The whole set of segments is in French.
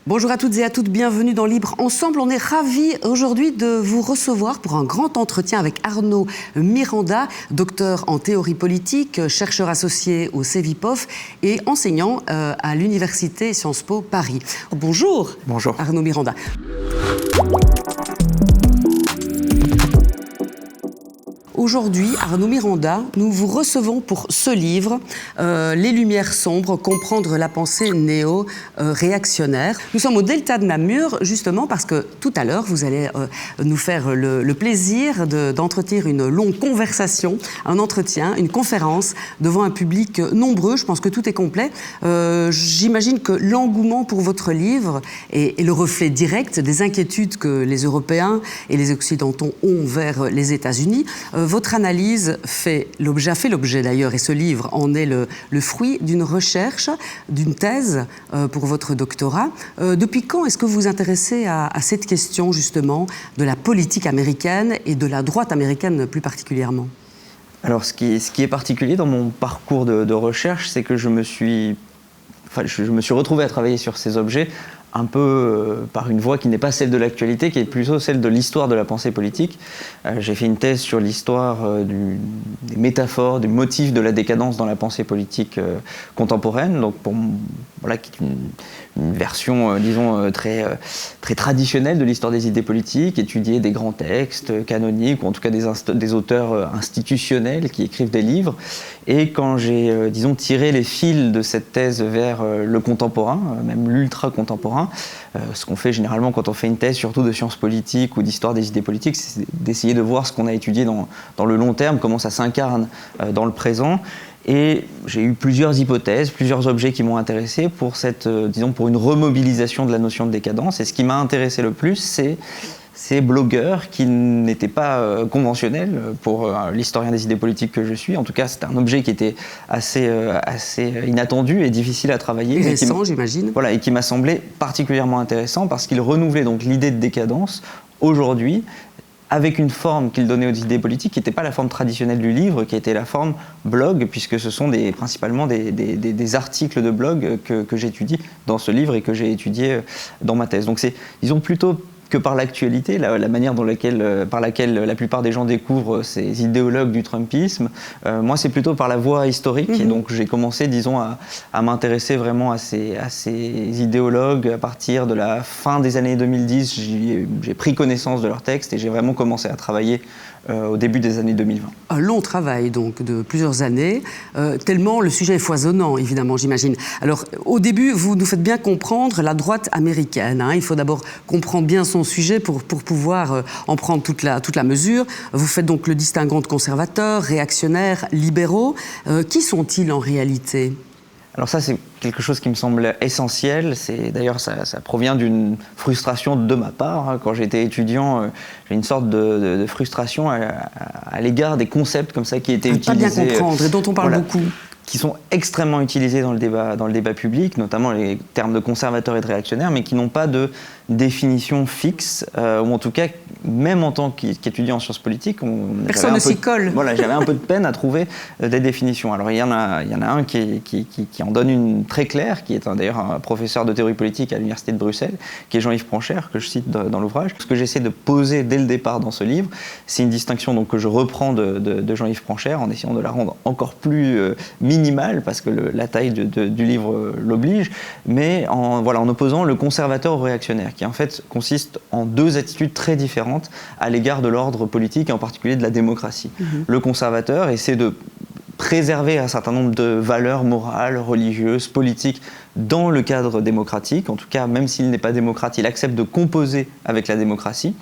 Bonjour à toutes et à toutes, bienvenue dans Libre Ensemble. On est ravis aujourd'hui de vous recevoir pour un grand entretien avec Arnaud Miranda, docteur en théorie politique, chercheur associé au CEVIPOF et enseignant à l'Université Sciences Po Paris. Bonjour. Bonjour. Arnaud Miranda. Aujourd'hui, Arnaud Miranda, nous vous recevons pour ce livre, Les Lumières sombres, comprendre la pensée néo-réactionnaire. Nous sommes au Delta de Namur, justement parce que tout à l'heure, vous allez nous faire le plaisir d'entretenir une longue conversation, un entretien, une conférence devant un public nombreux. Je pense que tout est complet. J'imagine que l'engouement pour votre livre est le reflet direct des inquiétudes que les Européens et les Occidentaux ont vers les États-Unis. Votre analyse a fait l'objet d'ailleurs, et ce livre en est le fruit d'une recherche, d'une thèse pour votre doctorat. Depuis quand est-ce que vous vous intéressez à cette question justement de la politique américaine et de la droite américaine plus particulièrement ? Alors ce qui est particulier dans mon parcours de recherche, c'est que je me suis retrouvé à travailler sur ces objets un peu par une voie qui n'est pas celle de l'actualité, qui est plutôt celle de l'histoire de la pensée politique. J'ai fait une thèse sur l'histoire des métaphores, des motifs de la décadence dans la pensée politique contemporaine, donc qui est une version, très traditionnelle de l'histoire des idées politiques, étudier des grands textes canoniques, ou en tout cas des auteurs institutionnels qui écrivent des livres. Et quand j'ai, tiré les fils de cette thèse vers le contemporain, même l'ultra-contemporain, ce qu'on fait généralement quand on fait une thèse, surtout de sciences politiques ou d'histoire des idées politiques, c'est d'essayer de voir ce qu'on a étudié dans le long terme, comment ça s'incarne dans le présent. Et j'ai eu plusieurs hypothèses, plusieurs objets qui m'ont intéressé pour pour une remobilisation de la notion de décadence. Et ce qui m'a intéressé le plus, c'est ces blogueurs qui n'étaient pas conventionnels pour l'historien des idées politiques que je suis. En tout cas, c'était un objet qui était assez inattendu et difficile à travailler. Et récent, j'imagine. Voilà, et qui m'a semblé particulièrement intéressant parce qu'il renouvelait donc l'idée de décadence aujourd'hui, avec une forme qu'il donnait aux idées politiques qui n'était pas la forme traditionnelle du livre, qui était la forme blog, puisque ce sont principalement des articles de blog que j'étudie dans ce livre et que j'ai étudié dans ma thèse. Donc c'est, plutôt que par l'actualité, la manière par laquelle la plupart des gens découvrent ces idéologues du Trumpisme. Moi, c'est plutôt par la voie historique. Et donc, j'ai commencé, à m'intéresser vraiment à ces idéologues à partir de la fin des années 2010. J'ai pris connaissance de leurs textes et j'ai vraiment commencé à travailler au début des années 2020. Un long travail, donc, de plusieurs années, tellement le sujet est foisonnant, évidemment, j'imagine. Alors, au début, vous nous faites bien comprendre la droite américaine. Il faut d'abord comprendre bien son sujet pour pouvoir en prendre toute la mesure. Vous faites donc le distinguo de conservateurs, réactionnaires, libéraux. Qui sont-ils en réalité ? Alors ça, c'est quelque chose qui me semble essentiel. D'ailleurs, ça provient d'une frustration de ma part. Quand j'étais étudiant, j'ai une sorte de frustration à l'égard des concepts comme ça qui étaient utilisés. Pas bien comprendre et dont on parle beaucoup. Qui sont extrêmement utilisés dans le débat public, notamment les termes de conservateurs et de réactionnaires, mais qui n'ont pas de définition fixe, ou en tout cas, même en tant qu'étudiant en sciences politiques, personne ne s'y colle. Voilà, j'avais un peu de peine à trouver des définitions. Alors il y en a un qui en donne une très claire, qui est d'ailleurs un professeur de théorie politique à l'Université de Bruxelles, qui est Jean-Yves Pranchère, que je cite dans l'ouvrage. Ce que j'essaie de poser dès le départ dans ce livre, c'est une distinction donc, que je reprends de Jean-Yves Pranchère, en essayant de la rendre encore plus minimale, parce que la taille du livre l'oblige, mais en opposant le conservateur au réactionnaire, qui en fait consiste en deux attitudes très différentes à l'égard de l'ordre politique, et en particulier de la démocratie. Le conservateur essaie de préserver un certain nombre de valeurs morales, religieuses, politiques dans le cadre démocratique. En tout cas, même s'il n'est pas démocrate, il accepte de composer avec la démocratie.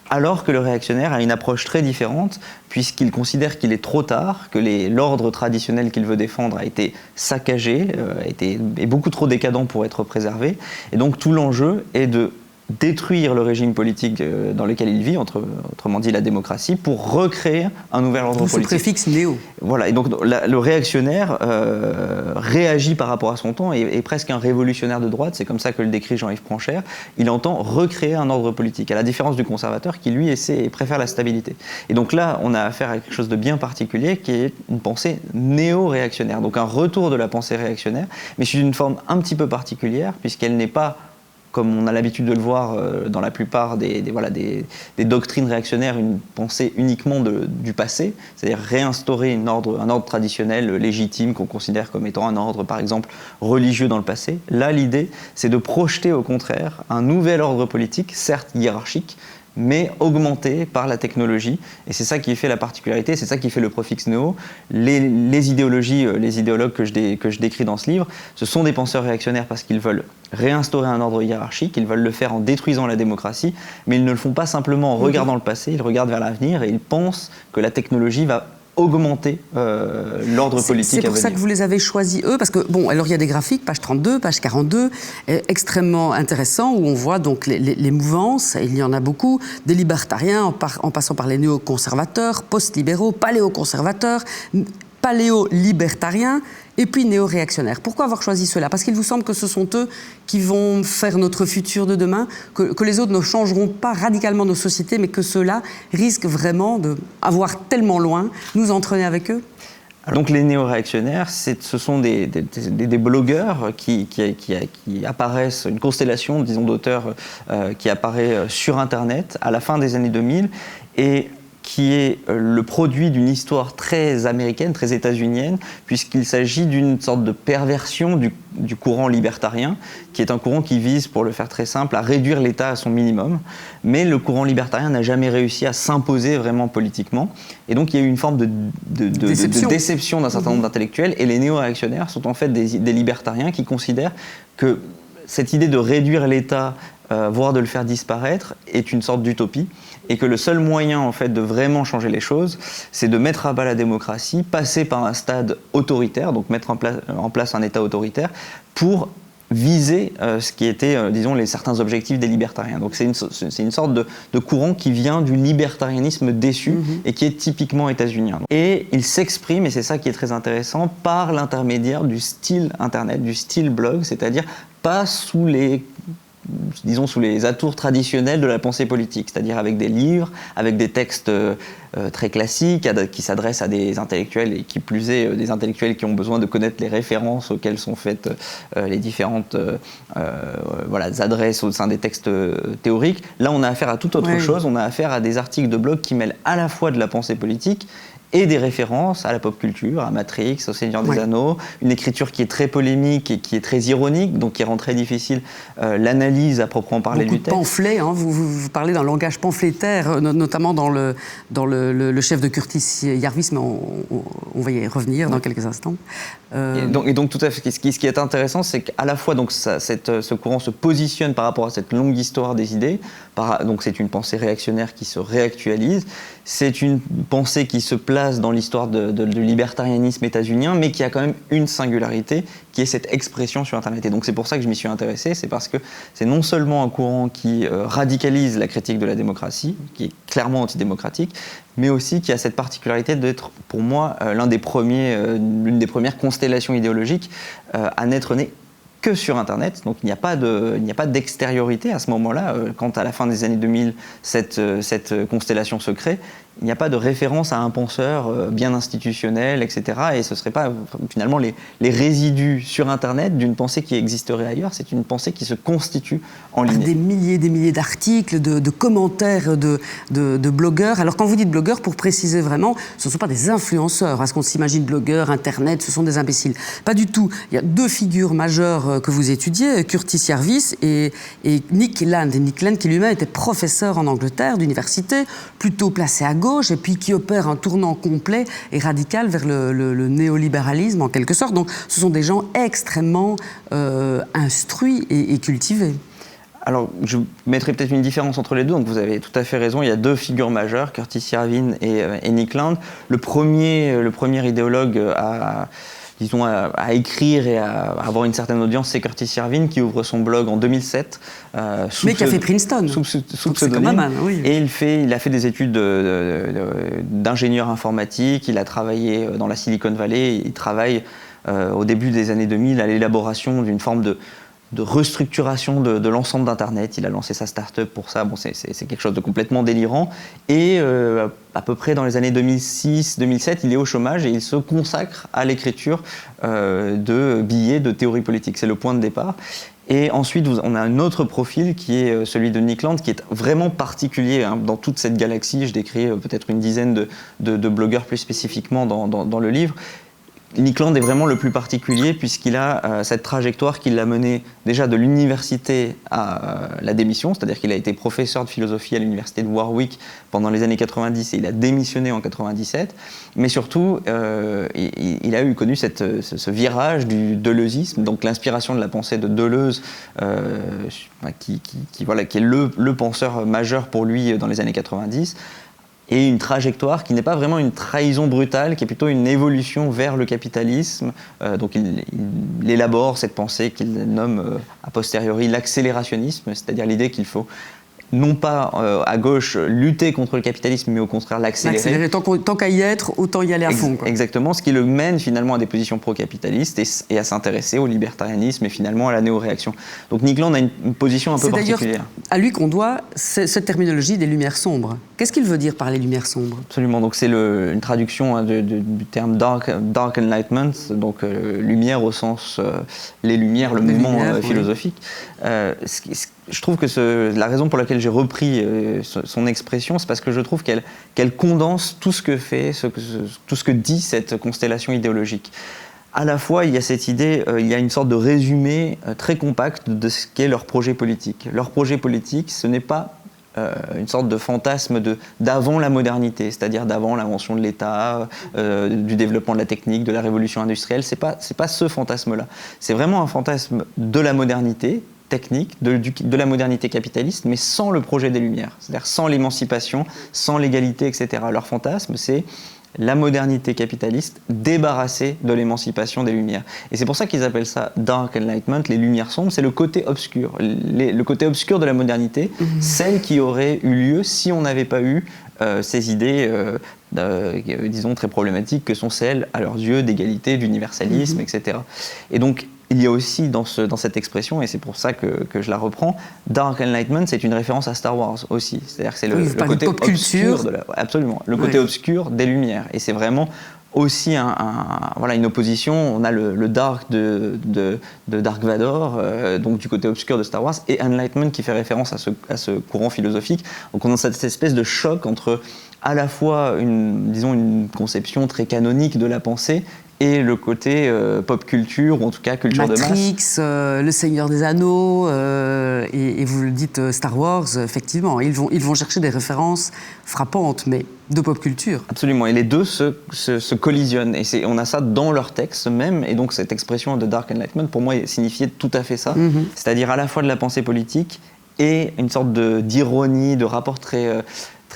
Alors que le réactionnaire a une approche très différente, puisqu'il considère qu'il est trop tard, que l'ordre traditionnel qu'il veut défendre a été saccagé, est beaucoup trop décadent pour être préservé. Et donc tout l'enjeu est de détruire le régime politique dans lequel il vit, autrement dit la démocratie, pour recréer un nouvel ordre politique. Ce préfixe néo. Voilà, et donc le réactionnaire réagit par rapport à son temps et est presque un révolutionnaire de droite, c'est comme ça que le décrit Jean-Yves Pranchère. Il entend recréer un ordre politique, à la différence du conservateur qui lui préfère la stabilité. Et donc là, on a affaire à quelque chose de bien particulier qui est une pensée néo-réactionnaire, donc un retour de la pensée réactionnaire, mais sous une forme un petit peu particulière, puisqu'elle n'est pas comme on a l'habitude de le voir dans la plupart des doctrines réactionnaires, une pensée uniquement du passé, c'est-à-dire réinstaurer un ordre traditionnel légitime qu'on considère comme étant un ordre, par exemple, religieux dans le passé. Là, l'idée, c'est de projeter au contraire un nouvel ordre politique, certes hiérarchique, mais augmenté par la technologie. Et c'est ça qui fait la particularité, c'est ça qui fait le préfixe néo. Les idéologies, les idéologues que je décris dans ce livre, ce sont des penseurs réactionnaires parce qu'ils veulent réinstaurer un ordre hiérarchique, ils veulent le faire en détruisant la démocratie, mais ils ne le font pas simplement en regardant le passé, ils regardent vers l'avenir et ils pensent que la technologie va augmenter l'ordre politique à venir. C'est pour ça que vous les avez choisis, eux, parce que, bon, alors il y a des graphiques, page 32, page 42, extrêmement intéressants, où on voit donc les mouvances, et il y en a beaucoup, des libertariens, en passant par les néoconservateurs, post-libéraux, paléoconservateurs, paléo-libertariens, et puis néo-réactionnaires. Pourquoi avoir choisi ceux-là? Parce qu'il vous semble que ce sont eux qui vont faire notre futur de demain, que les autres ne changeront pas radicalement nos sociétés, mais que ceux-là risquent vraiment d'avoir tellement loin, nous entraîner avec eux? Donc les néo-réactionnaires, ce sont des blogueurs qui apparaissent, une constellation, disons, d'auteurs qui apparaît sur Internet à la fin des années 2000 et qui est le produit d'une histoire très américaine, très états-unienne, puisqu'il s'agit d'une sorte de perversion du courant libertarien, qui est un courant qui vise, pour le faire très simple, à réduire l'État à son minimum. Mais le courant libertarien n'a jamais réussi à s'imposer vraiment politiquement. Et donc il y a eu une forme de déception d'un certain nombre d'intellectuels. Et les néo-réactionnaires sont en fait des libertariens qui considèrent que cette idée de réduire l'État, voire de le faire disparaître, est une sorte d'utopie. Et que le seul moyen, en fait, de vraiment changer les choses, c'est de mettre à bas la démocratie, passer par un stade autoritaire, donc mettre en place un État autoritaire, pour viser ce qui était, disons, certains objectifs des libertariens. Donc c'est une sorte de courant qui vient du libertarianisme déçu et qui est typiquement états-unien. Et il s'exprime, et c'est ça qui est très intéressant, par l'intermédiaire du style Internet, du style blog, c'est-à-dire pas sous les atours traditionnels de la pensée politique, c'est-à-dire avec des livres, avec des textes très classiques, qui s'adressent à des intellectuels, et qui plus est, des intellectuels qui ont besoin de connaître les références auxquelles sont faites les différentes adresses au sein des textes théoriques. Là, on a affaire à toute autre chose, on a affaire à des articles de blog qui mêlent à la fois de la pensée politique et des références à la pop culture, à Matrix, au Seigneur des Anneaux, une écriture qui est très polémique et qui est très ironique, donc qui rend très difficile l'analyse à proprement parler du texte. Beaucoup de pamphlets, hein, vous parlez d'un langage pamphlétaire, notamment dans le chef de Curtis Yarvis, mais on va y revenir dans quelques instants. Et donc tout à fait, ce qui est intéressant, c'est qu'à la fois donc, ce courant se positionne par rapport à cette longue histoire des idées, donc c'est une pensée réactionnaire qui se réactualise, c'est une pensée qui se place dans l'histoire du libertarianisme états-unien, mais qui a quand même une singularité, qui est cette expression sur Internet. Et donc c'est pour ça que je m'y suis intéressé, c'est parce que c'est non seulement un courant qui radicalise la critique de la démocratie, qui est clairement antidémocratique, mais aussi qui a cette particularité d'être, pour moi, l'une des premières constellations idéologiques à n'être né que sur Internet. Donc il n'y a pas d'extériorité à ce moment-là. Quand à la fin des années 2000, cette constellation se crée, il n'y a pas de référence à un penseur bien institutionnel, etc. Et ce ne serait pas finalement les résidus sur Internet d'une pensée qui existerait ailleurs. C'est une pensée qui se constitue en ligne. Des milliers d'articles, de commentaires de blogueurs. Alors quand vous dites blogueurs, pour préciser vraiment, ce ne sont pas des influenceurs. Est-ce qu'on s'imagine blogueurs, Internet, ce sont des imbéciles? Pas du tout. Il y a deux figures majeures que vous étudiez, Curtis Yarvis et Nick Land. Et Nick Land qui lui-même était professeur en Angleterre d'université, plutôt placé à gauche, et puis qui opère un tournant complet et radical vers le néolibéralisme en quelque sorte. Donc ce sont des gens extrêmement instruits et cultivés. Alors, je mettrai peut-être une différence entre les deux. Donc, vous avez tout à fait raison. Il y a deux figures majeures, Curtis Yarvin et Nick Land. Le premier idéologue à écrire et à avoir une certaine audience, c'est Curtis Yarvin, qui ouvre son blog en 2007. Mais qui a fait Princeton. Sous pseudonyme. Oui. Et il a fait des études d'ingénieur informatique. Il a travaillé dans la Silicon Valley. Il travaille au début des années 2000 à l'élaboration d'une forme de restructuration de l'ensemble d'Internet. Il a lancé sa start-up pour ça. Bon, c'est quelque chose de complètement délirant. Et à peu près dans les années 2006-2007, il est au chômage et il se consacre à l'écriture de billets de théorie politique. C'est le point de départ. Et ensuite, on a un autre profil qui est celui de Nick Land, qui est vraiment particulier hein, dans toute cette galaxie. Je décris peut-être une dizaine de blogueurs plus spécifiquement dans le livre. Nick Land est vraiment le plus particulier puisqu'il a cette trajectoire qui l'a mené déjà de l'université à la démission, c'est-à-dire qu'il a été professeur de philosophie à l'université de Warwick pendant les années 90 et il a démissionné en 97, mais surtout il a connu ce virage du deleuzisme, donc l'inspiration de la pensée de Deleuze qui est le penseur majeur pour lui dans les années 90, et une trajectoire qui n'est pas vraiment une trahison brutale, qui est plutôt une évolution vers le capitalisme. Donc il élabore cette pensée qu'il nomme a posteriori l'accélérationnisme, c'est-à-dire l'idée qu'il faut non pas à gauche lutter contre le capitalisme, mais au contraire l'accélérer. Tant qu'à y être, autant y aller à fond. Quoi. Exactement, ce qui le mène finalement à des positions pro-capitalistes et à s'intéresser au libertarianisme et finalement à la néo-réaction. Donc Nick Land a une position un peu particulière. C'est d'ailleurs à lui qu'on doit cette terminologie des lumières sombres. Qu'est-ce qu'il veut dire par les lumières sombres? Absolument, donc c'est une traduction hein, du terme dark enlightenment, donc lumière au sens les lumières, le mouvement philosophique. Je trouve que la raison pour laquelle j'ai repris son expression, c'est parce que je trouve qu'elle condense tout ce que fait, tout ce que dit cette constellation idéologique. À la fois, il y a cette idée, il y a une sorte de résumé très compact de ce qu'est leur projet politique. Leur projet politique, ce n'est pas une sorte de fantasme d'avant la modernité, c'est-à-dire d'avant l'invention de l'État, du développement de la technique, de la révolution industrielle. C'est pas ce fantasme-là. C'est vraiment un fantasme de la modernité technique, de la modernité capitaliste, mais sans le projet des Lumières, c'est-à-dire sans l'émancipation, sans l'égalité, etc. Leur fantasme, c'est la modernité capitaliste débarrassée de l'émancipation des Lumières. Et c'est pour ça qu'ils appellent ça Dark Enlightenment, les Lumières sombres, c'est le côté obscur. Le côté obscur de la modernité, celle qui aurait eu lieu si on n'avait pas eu ces idées, disons, très problématiques que sont celles, à leurs yeux, d'égalité, d'universalisme, etc. Et donc, il y a aussi dans cette expression, et c'est pour ça que je la reprends, Dark Enlightenment, c'est une référence à Star Wars aussi. C'est-à-dire que c'est le côté obscur absolument, le côté obscur des Lumières. Et c'est vraiment aussi une opposition. On a le Dark de Dark Vador, donc du côté obscur de Star Wars, et Enlightenment qui fait référence à ce courant philosophique. Donc on a cette espèce de choc entre à la fois une conception très canonique de la pensée et le côté pop culture, ou en tout cas culture Matrix, de masse. Le Seigneur des Anneaux, et vous le dites Star Wars, effectivement, ils vont chercher des références frappantes, mais de pop culture. Absolument, et les deux se collisionnent, et on a ça dans leur texte même, et donc cette expression de Dark Enlightenment, pour moi, signifiait tout à fait ça, c'est-à-dire à la fois de la pensée politique et une sorte d'ironie, de rapport très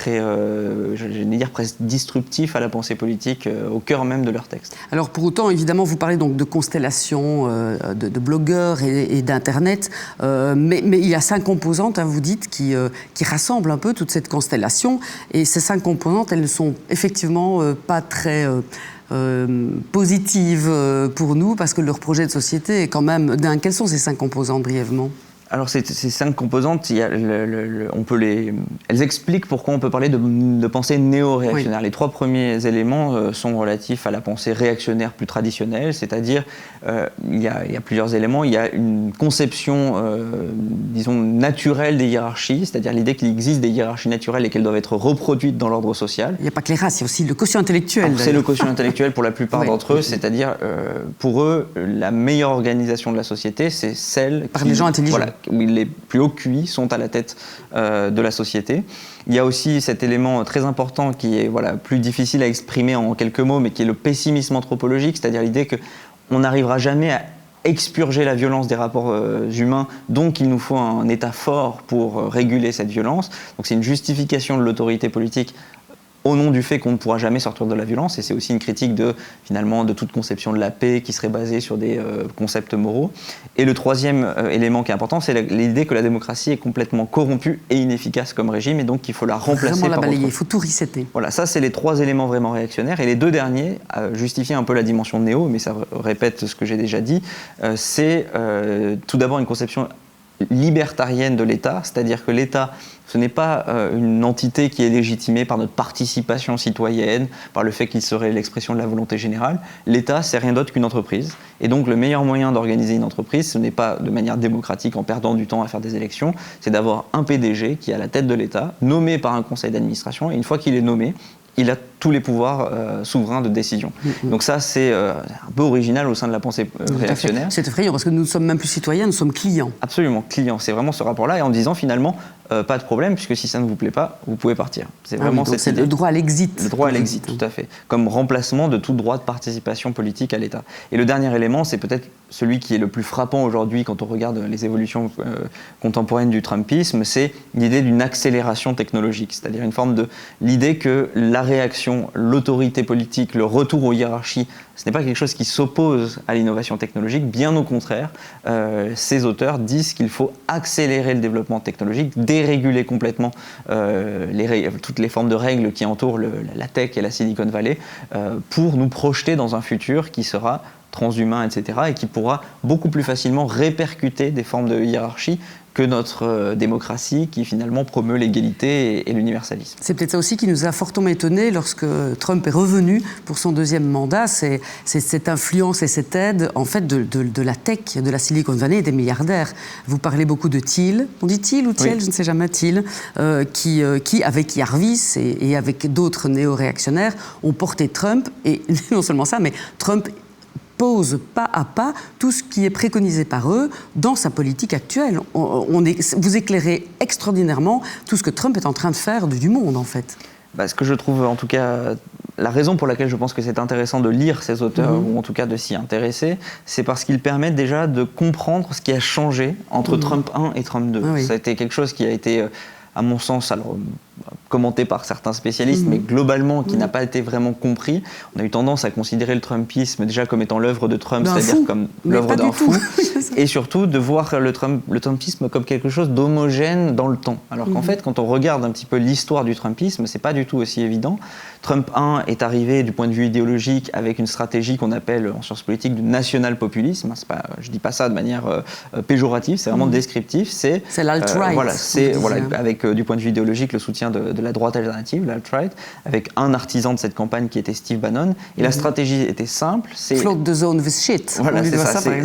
je vais dire presque disruptif à la pensée politique, au cœur même de leur texte. Alors pour autant, évidemment, vous parlez donc de constellations, de blogueurs et d'Internet, mais il y a 5 composantes, hein, vous dites, qui rassemblent un peu toute cette constellation, et ces 5 composantes, elles ne sont effectivement pas très positives pour nous, parce que leur projet de société est quand même dingue. Quelles sont ces 5 composantes, brièvement ? Alors ces 5 composantes, elles expliquent pourquoi on peut parler de pensée néo-réactionnaire. Oui. Les 3 premiers éléments sont relatifs à la pensée réactionnaire plus traditionnelle, c'est-à-dire il y a plusieurs éléments. Il y a une conception, disons, naturelle des hiérarchies, c'est-à-dire l'idée qu'il existe des hiérarchies naturelles et qu'elles doivent être reproduites dans l'ordre social. Il n'y a pas que les races, il y a aussi le quotient intellectuel. C'est le quotient intellectuel pour la plupart d'entre eux, c'est-à-dire pour eux, la meilleure organisation de la société, c'est celle par les gens intelligents. Voilà, où les plus hauts QI sont à la tête de la société. Il y a aussi cet élément très important qui est plus difficile à exprimer en quelques mots, mais qui est le pessimisme anthropologique, c'est-à-dire l'idée qu'on n'arrivera jamais à expurger la violence des rapports humains, donc il nous faut un État fort pour réguler cette violence. Donc c'est une justification de l'autorité politique au nom du fait qu'on ne pourra jamais sortir de la violence, et c'est aussi une critique de toute conception de la paix qui serait basée sur des concepts moraux. Et le troisième élément qui est important, c'est l'idée que la démocratie est complètement corrompue et inefficace comme régime, et donc qu'il faut la remplacer par autre chose. Il faut tout resetter. Voilà, ça c'est les 3 éléments vraiment réactionnaires, et les 2 derniers justifient un peu la dimension néo, mais ça répète ce que j'ai déjà dit, c'est tout d'abord une conception libertarienne de l'État, c'est-à-dire que l'État, ce n'est pas une entité qui est légitimée par notre participation citoyenne, par le fait qu'il serait l'expression de la volonté générale. L'État, c'est rien d'autre qu'une entreprise. Et donc le meilleur moyen d'organiser une entreprise, ce n'est pas de manière démocratique en perdant du temps à faire des élections, c'est d'avoir un PDG qui est à la tête de l'État, nommé par un conseil d'administration, et une fois qu'il est nommé, il a tous les pouvoirs souverains de décision. Donc ça, c'est un peu original au sein de la pensée réactionnaire. C'est effrayant, parce que nous ne sommes même plus citoyens, nous sommes clients. Absolument, clients. C'est vraiment ce rapport-là, et en disant finalement, pas de problème, puisque si ça ne vous plaît pas, vous pouvez partir. C'est vraiment cette c'est idée. le droit à l'exit. Le droit à l'exit, tout à fait. Comme remplacement de tout droit de participation politique à l'État. Et le dernier élément, c'est peut-être celui qui est le plus frappant aujourd'hui quand on regarde les évolutions contemporaines du Trumpisme, c'est l'idée d'une accélération technologique. C'est-à-dire une forme de l'idée que la réaction, l'autorité politique, le retour aux hiérarchies, ce n'est pas quelque chose qui s'oppose à l'innovation technologique, bien au contraire. Ces auteurs disent qu'il faut accélérer le développement technologique, déréguler complètement toutes les formes de règles qui entourent la tech et la Silicon Valley pour nous projeter dans un futur qui sera transhumain, etc., et qui pourra beaucoup plus facilement répercuter des formes de hiérarchie que notre démocratie qui finalement promeut l'égalité et l'universalisme. C'est peut-être ça aussi qui nous a fortement étonnés lorsque Trump est revenu pour son deuxième mandat, c'est cette influence et cette aide en fait de la tech, de la Silicon Valley et des milliardaires. Vous parlez beaucoup de Thiel, on dit Thiel ou Thiel, oui. Je ne sais jamais, Thiel, qui avec Jarvis et avec d'autres néo-réactionnaires ont porté Trump, et non seulement ça, mais Trump pose pas à pas tout ce qui est préconisé par eux dans sa politique actuelle. Vous éclairez extraordinairement tout ce que Trump est en train de faire du monde, en fait. Ce que je trouve, en tout cas, la raison pour laquelle je pense que c'est intéressant de lire ces auteurs, ou en tout cas de s'y intéresser, c'est parce qu'ils permettent déjà de comprendre ce qui a changé entre Trump 1 et Trump 2. Ça a été quelque chose qui a été, à mon sens, alors commenté par certains spécialistes, mais globalement qui n'a pas été vraiment compris. On a eu tendance à considérer le Trumpisme déjà comme étant l'œuvre de Trump, c'est-à-dire comme l'œuvre d'un fou, et surtout de voir le Trumpisme comme quelque chose d'homogène dans le temps. Alors qu'en fait, quand on regarde un petit peu l'histoire du Trumpisme, c'est pas du tout aussi évident. Trump 1 est arrivé du point de vue idéologique avec une stratégie qu'on appelle en sciences politiques du national-populisme. Je dis pas ça de manière péjorative, c'est vraiment descriptif. C'est l'alt-right. Avec du point de vue idéologique le soutien de la droite alternative, l'alt-right, avec un artisan de cette campagne qui était Steve Bannon. Et la stratégie était simple. Float the zone with shit. Voilà,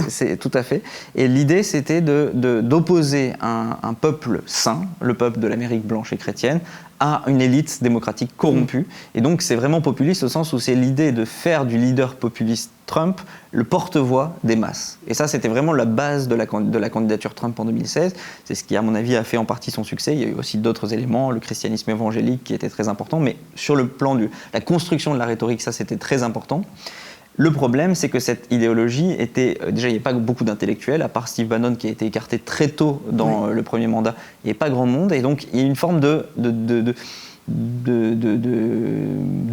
c'est tout à fait. Et l'idée, c'était d'opposer un peuple sain, le peuple de l'Amérique blanche et chrétienne, à une élite démocratique corrompue. Et donc, c'est vraiment populiste au sens où c'est l'idée de faire du leader populiste Trump le porte-voix des masses. Et ça, c'était vraiment la base de la candidature Trump en 2016. C'est ce qui, à mon avis, a fait en partie son succès. Il y a eu aussi d'autres éléments, le christianisme évangélique qui était très important, mais sur le plan de la construction de la rhétorique, ça, c'était très important. Le problème, c'est que cette idéologie était... Déjà, il n'y avait pas beaucoup d'intellectuels, à part Steve Bannon qui a été écarté très tôt dans le premier mandat. Il n'y avait pas grand monde, et donc il y a une forme de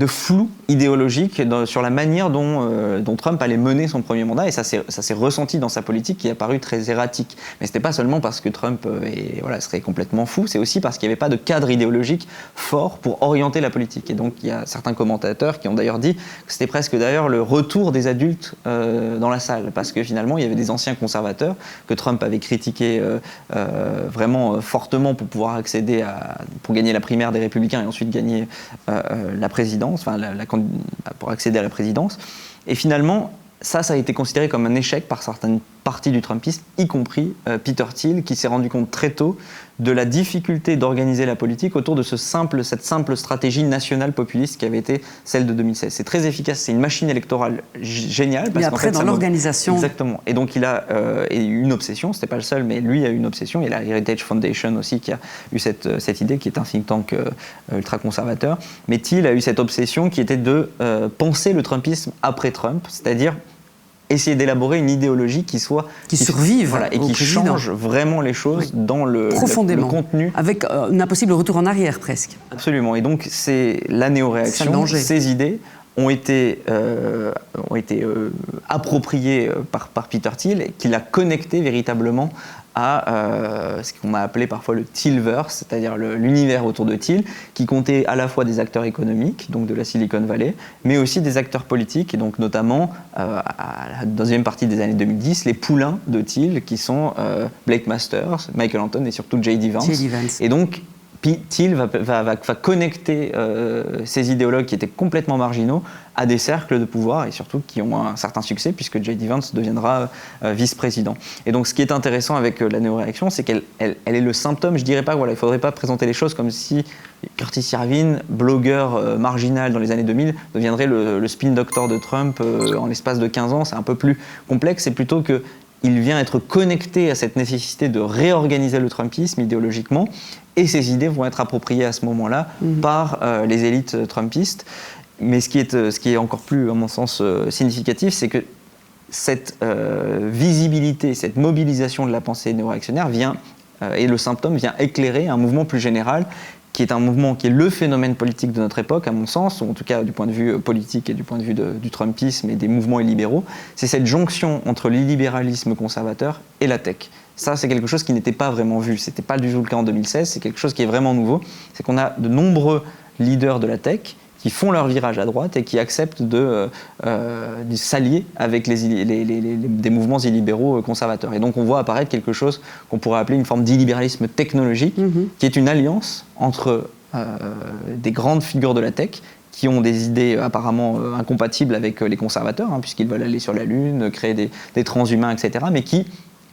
flou idéologique sur la manière dont Trump allait mener son premier mandat, et ça s'est ressenti dans sa politique qui est apparue très erratique. Mais ce n'était pas seulement parce que Trump serait complètement fou, c'est aussi parce qu'il n'y avait pas de cadre idéologique fort pour orienter la politique. Et donc il y a certains commentateurs qui ont d'ailleurs dit que c'était presque d'ailleurs le retour des adultes dans la salle, parce que finalement il y avait des anciens conservateurs que Trump avait critiqués vraiment fortement pour pouvoir accéder pour gagner la primaire des républicains et ensuite gagner la présidence, pour accéder à la présidence. Et finalement, ça a été considéré comme un échec par certaines parties du Trumpisme, y compris Peter Thiel, qui s'est rendu compte très tôt de la difficulté d'organiser la politique autour de cette simple stratégie nationale populiste qui avait été celle de 2016. C'est très efficace, c'est une machine électorale géniale. Mais après, dans l'organisation... Exactement. Et donc, il a eu une obsession, c'était pas le seul, mais lui a eu une obsession. Il y a la Heritage Foundation aussi qui a eu cette idée, qui est un think tank ultra-conservateur. Mais Thiel a eu cette obsession qui était de penser le Trumpisme après Trump, c'est-à-dire essayer d'élaborer une idéologie qui survive et qui change vraiment les choses dans le contenu. Avec un impossible retour en arrière presque. Absolument. Et donc c'est la néo-réaction, ces idées ont été appropriées par Peter Thiel, qui l'a connecté véritablement à ce qu'on a appelé parfois le Thielverse, c'est-à-dire l'univers autour de Thiel, qui comptait à la fois des acteurs économiques, donc de la Silicon Valley, mais aussi des acteurs politiques, et donc notamment à la deuxième partie des années 2010, les poulains de Thiel, qui sont Blake Masters, Michael Anton et surtout J.D. Vance. Et donc, Thiel va connecter ces idéologues qui étaient complètement marginaux à des cercles de pouvoir et surtout qui ont un certain succès puisque J.D. Vance deviendra vice-président. Et donc ce qui est intéressant avec la néoréaction, c'est qu'elle est le symptôme, je dirais pas, voilà, il ne faudrait pas présenter les choses comme si Curtis Yarvin, blogueur marginal dans les années 2000, deviendrait le spin doctor de Trump en l'espace de 15 ans. C'est un peu plus complexe, c'est plutôt que il vient être connecté à cette nécessité de réorganiser le trumpisme idéologiquement et ces idées vont être appropriées à ce moment-là par les élites trumpistes. Mais ce qui est encore plus, à mon sens, significatif, c'est que cette visibilité, cette mobilisation de la pensée néo-réactionnaire vient, et le symptôme vient éclairer un mouvement plus général qui est un mouvement qui est le phénomène politique de notre époque, à mon sens, ou en tout cas du point de vue politique et du point de vue du trumpisme et des mouvements illibéraux, c'est cette jonction entre l'illibéralisme conservateur et la tech. Ça, c'est quelque chose qui n'était pas vraiment vu. Ce n'était pas du tout le cas en 2016, c'est quelque chose qui est vraiment nouveau. C'est qu'on a de nombreux leaders de la tech qui font leur virage à droite et qui acceptent de s'allier avec des mouvements illibéraux conservateurs. Et donc on voit apparaître quelque chose qu'on pourrait appeler une forme d'illibéralisme technologique, qui est une alliance entre des grandes figures de la tech qui ont des idées apparemment incompatibles avec les conservateurs, puisqu'ils veulent aller sur la Lune, créer des transhumains, etc., mais qui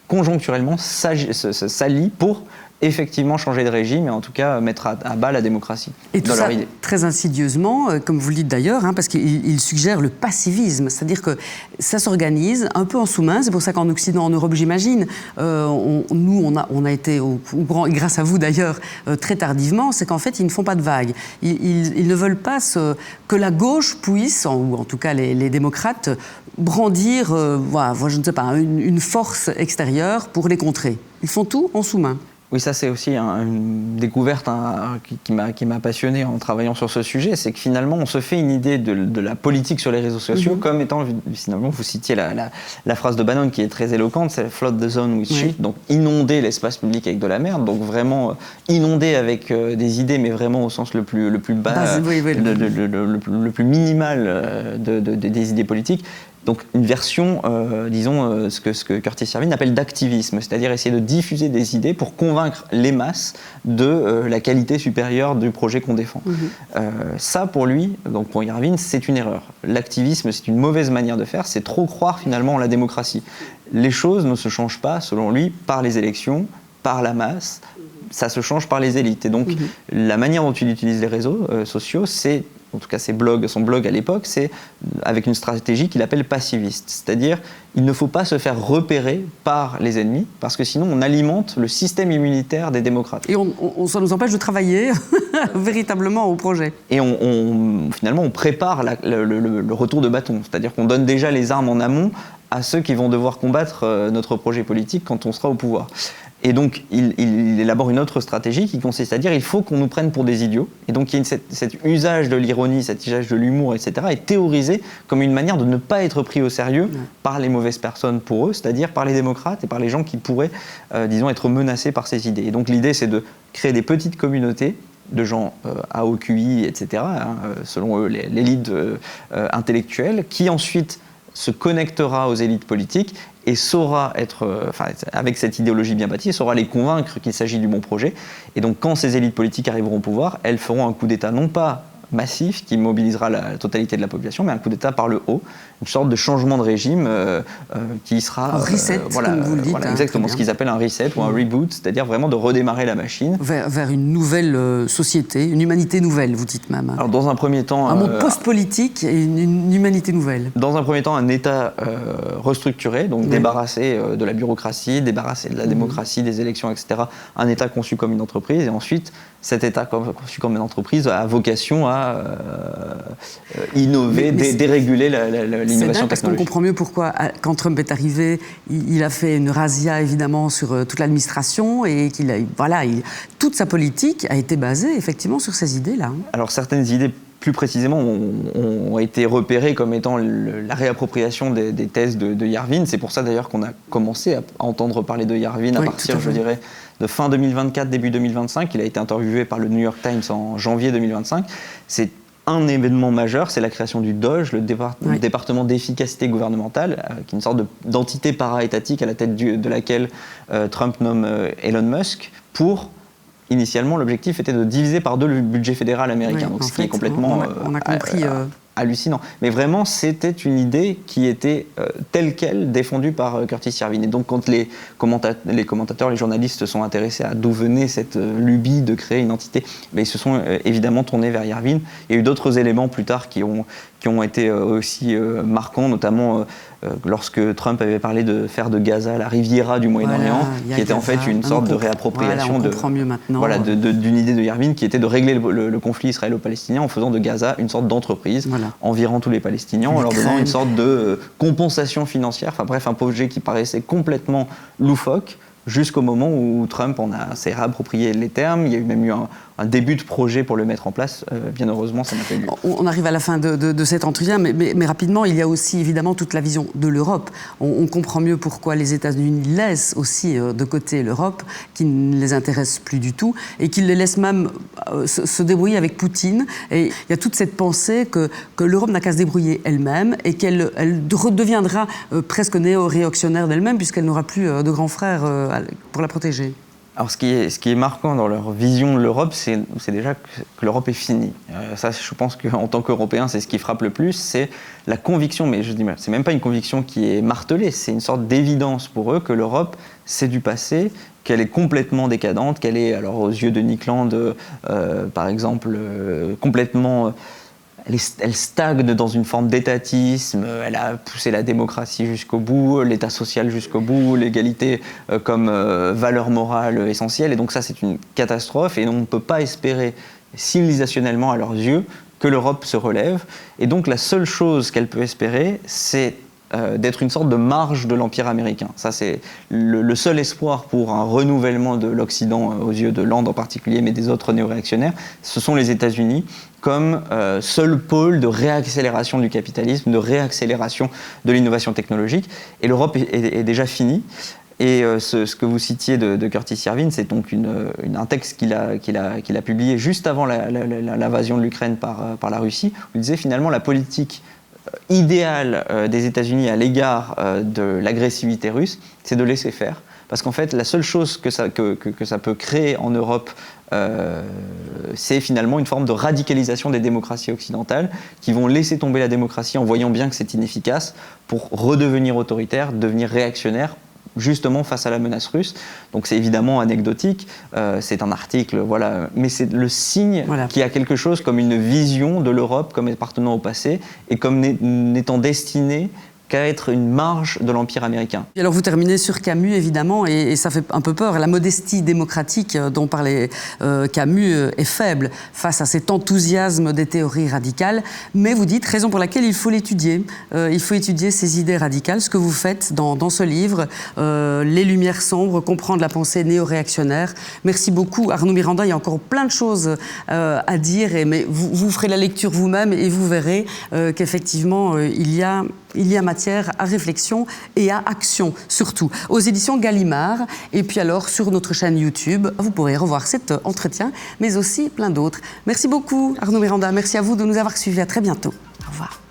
conjoncturellement s'allient pour effectivement changer de régime et en tout cas mettre à bas la démocratie. Et tout ça très insidieusement, comme vous le dites d'ailleurs, parce qu'il suggère le passivisme, c'est-à-dire que ça s'organise un peu en sous-main. C'est pour ça qu'en Occident, en Europe, j'imagine, on a été, grâce à vous d'ailleurs, très tardivement, c'est qu'en fait, ils ne font pas de vagues. Ils ne veulent pas que la gauche puisse, ou en tout cas les démocrates, brandir, je ne sais pas, une force extérieure pour les contrer. Ils font tout en sous-main. Oui, ça c'est aussi une découverte qui m'a passionné en travaillant sur ce sujet, c'est que finalement on se fait une idée de la politique sur les réseaux sociaux comme étant, finalement vous citiez la phrase de Bannon qui est très éloquente, c'est « flood the zone with shit », donc inonder l'espace public avec de la merde, donc vraiment inonder avec des idées mais vraiment au sens le plus bas, le plus minimal des idées politiques. Donc une version, ce que Curtis Yarvin appelle d'activisme, c'est-à-dire essayer de diffuser des idées pour convaincre les masses de la qualité supérieure du projet qu'on défend. Ça, pour lui, donc pour Yarvin, c'est une erreur. L'activisme, c'est une mauvaise manière de faire, c'est trop croire finalement en la démocratie. Les choses ne se changent pas, selon lui, par les élections, par la masse, ça se change par les élites. Et donc la manière dont il utilise les réseaux sociaux, c'est, en tout cas son blog à l'époque, c'est avec une stratégie qu'il appelle passiviste. C'est-à-dire, il ne faut pas se faire repérer par les ennemis, parce que sinon on alimente le système immunitaire des démocrates. Et ça nous empêche de travailler véritablement au projet. Et finalement, on prépare le retour de bâton. C'est-à-dire qu'on donne déjà les armes en amont à ceux qui vont devoir combattre notre projet politique quand on sera au pouvoir. Et donc, il élabore une autre stratégie qui consiste à dire il faut qu'on nous prenne pour des idiots. Et donc, cet usage de l'ironie, cet usage de l'humour, etc., est théorisé comme une manière de ne pas être pris au sérieux par les mauvaises personnes pour eux, c'est-à-dire par les démocrates et par les gens qui pourraient, être menacés par ces idées. Et donc, l'idée, c'est de créer des petites communautés de gens à haut QI, etc., selon eux, l'élite intellectuelle, qui ensuite se connectera aux élites politiques et saura avec cette idéologie bien bâtie, saura les convaincre qu'il s'agit du bon projet. Et donc, quand ces élites politiques arriveront au pouvoir, elles feront un coup d'État non pas massif qui mobilisera la totalité de la population, mais un coup d'État par le haut, une sorte de changement de régime qui sera... Un reset, comme vous le dites. Exactement, ce qu'ils appellent un reset ou un reboot, c'est-à-dire vraiment de redémarrer la machine. Vers une nouvelle société, une humanité nouvelle, vous dites même. Alors, dans un premier temps... Un monde post-politique et une humanité nouvelle. Dans un premier temps, un État restructuré, donc débarrassé de la bureaucratie, débarrassé de la démocratie, des élections, etc. Un État conçu comme une entreprise, et ensuite, cet État conçu comme une entreprise a vocation à innover, déréguler l'innovation technologique. Parce qu'on comprend mieux pourquoi, quand Trump est arrivé, il a fait une razzia évidemment sur toute l'administration et toute sa politique a été basée effectivement sur ces idées-là. Alors certaines idées plus précisément, ont été repérés comme étant la réappropriation des thèses de Yarvin. C'est pour ça d'ailleurs qu'on a commencé à entendre parler de Yarvin à partir, je dirais, de fin 2024, début 2025. Il a été interviewé par le New York Times en janvier 2025. C'est un événement majeur, c'est la création du DOGE, le département d'efficacité gouvernementale, qui est une sorte d'entité para-étatique à la tête de laquelle Trump nomme Elon Musk pour... Initialement, l'objectif était de diviser par 2 le budget fédéral américain, donc ce qui est complètement hallucinant. Mais vraiment, c'était une idée qui était telle qu'elle défendue par Curtis Yarvin. Et donc, quand les commentateurs, les journalistes se sont intéressés à d'où venait cette lubie de créer une entité, ils se sont évidemment tournés vers Yarvin. Il y a eu d'autres éléments plus tard qui ont été aussi marquants, notamment lorsque Trump avait parlé de faire de Gaza la Riviera du Moyen-Orient, qui était en fait une sorte de réappropriation d'une idée de Yarvin qui était de régler le conflit israélo-palestinien en faisant de Gaza une sorte d'entreprise envirant tous les Palestiniens, en leur donnant une sorte de compensation financière, enfin bref, un projet qui paraissait complètement loufoque, jusqu'au moment où Trump s'est réapproprié les termes. Il y a même eu un début de projet pour le mettre en place. Bien heureusement, ça n'a pas eu lieu. On arrive à la fin de cet entretien, mais rapidement, il y a aussi évidemment toute la vision de l'Europe. On comprend mieux pourquoi les États-Unis laissent aussi de côté l'Europe, qui ne les intéresse plus du tout, et qu'ils les laissent même se débrouiller avec Poutine. Et il y a toute cette pensée que l'Europe n'a qu'à se débrouiller elle-même et qu'elle redeviendra presque néo-réactionnaire d'elle-même, puisqu'elle n'aura plus de grands frères pour la protéger. Alors ce qui est marquant dans leur vision de l'Europe, c'est déjà que l'Europe est finie. Ça, je pense qu'en tant qu'Européen, c'est ce qui frappe le plus, c'est la conviction, mais je dis, c'est même pas une conviction qui est martelée, c'est une sorte d'évidence pour eux que l'Europe, c'est du passé, qu'elle est complètement décadente, qu'elle est, alors aux yeux de Nick Land, par exemple, complètement... Elle stagne dans une forme d'étatisme, elle a poussé la démocratie jusqu'au bout, l'État social jusqu'au bout, l'égalité comme valeur morale essentielle. Et donc ça, c'est une catastrophe et on ne peut pas espérer civilisationnellement à leurs yeux que l'Europe se relève. Et donc la seule chose qu'elle peut espérer, c'est d'être une sorte de marge de l'Empire américain. Ça, c'est le seul espoir pour un renouvellement de l'Occident, aux yeux de Land en particulier, mais des autres néo-réactionnaires, ce sont les États-Unis comme seul pôle de réaccélération du capitalisme, de réaccélération de l'innovation technologique. Et l'Europe est déjà finie. Et ce que vous citiez de Curtis Yarvin, c'est donc un texte qu'il a publié juste avant l'invasion de l'Ukraine par la Russie, où il disait finalement la politique idéal des États-Unis à l'égard de l'agressivité russe, c'est de laisser faire. Parce qu'en fait, la seule chose que ça peut créer en Europe, c'est finalement une forme de radicalisation des démocraties occidentales qui vont laisser tomber la démocratie en voyant bien que c'est inefficace pour redevenir autoritaire, devenir réactionnaire, justement face à la menace russe. Donc c'est évidemment anecdotique, c'est un article, voilà, mais c'est le signe qu'il y a quelque chose comme une vision de l'Europe comme appartenant au passé et comme n'étant destinée qu'à être une marge de l'Empire américain. Et alors vous terminez sur Camus, évidemment, et ça fait un peu peur. La modestie démocratique dont parlait Camus est faible face à cet enthousiasme des théories radicales, mais vous dites, raison pour laquelle il faut l'étudier. Il faut étudier ces idées radicales, ce que vous faites dans ce livre, Les Lumières sombres, comprendre la pensée néo-réactionnaire. Merci beaucoup, Arnaud Miranda. Il y a encore plein de choses à dire, mais vous ferez la lecture vous-même et vous verrez qu'effectivement, il y a matière à réflexion et à action, surtout. Aux éditions Gallimard, et puis alors sur notre chaîne YouTube, vous pourrez revoir cet entretien, mais aussi plein d'autres. Merci beaucoup, Arnaud Miranda. Merci à vous de nous avoir suivis. À très bientôt. Au revoir.